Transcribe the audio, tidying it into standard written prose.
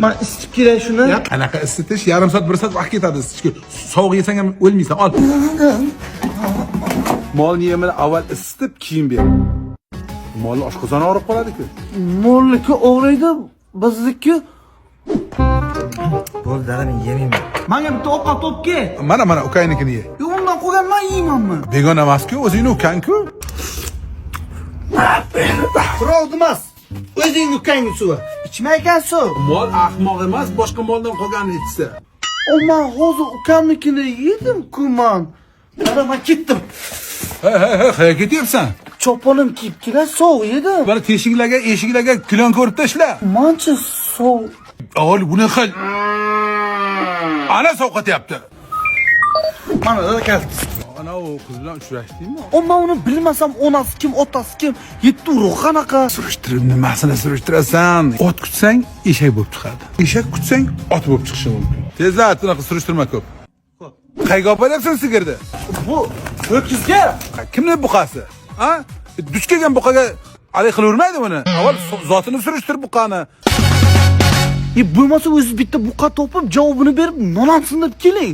Men isitib kelay shuni. Qanaqa isitish? Yarim soat, 1 soat vaqt ketadi isitishga. Sovuq yesang ham o'lmaysan. Ol. Molni yemini avval isitib, keyin ber. Molni oshqozoni og'rib qoladi-ku. Molniki og'riydi, bizniki. Bo'l, dada men yemayman. Menga bitta ovqat olib kel. Mana ukangnikini ye. Undan qolgan men yeymanmi? Begona emas-ku, o'zingning ukang-ku. Birovni emas. O'zing ukangni suvi. Ichmaykan suv. Mol ahmoq emas, boshqa moldan qolganini ichsa. Men hozir ukamnikini yedim-ku men. Dada men ketdim. Qayerga ketyapsan? Choponim kiyib kelay, sovuq yedim. Bana eshiklarga kulon ko'rib tashla. Mancha sovuq. Ol, buni qil. Ana sovqatyapti. Mana dada keldi. Ana o qiz bilan uchrashdingmi? Men uni bilmasam, onasi kim, otasi kim, yetti urug' qanaqa. Surishtirib nimasini surishtirasan? Ot kutsang, eshak bo'lib chiqadi. Eshak kutsang, ot bo'lib chiqishi mumkin. Tezlat, bunaqa surishtirma ko'p. Qayga olib boryapsan sigirni? Bu ho'kizga. Kimni buqasi? Ha? Duch kelgan buqaga alay qilavermaydi buni. Avval zotini surishtir buqani. Bo'lmasa o'zingiz bitta buqa topib, javobini berib, nonam sindirib keling.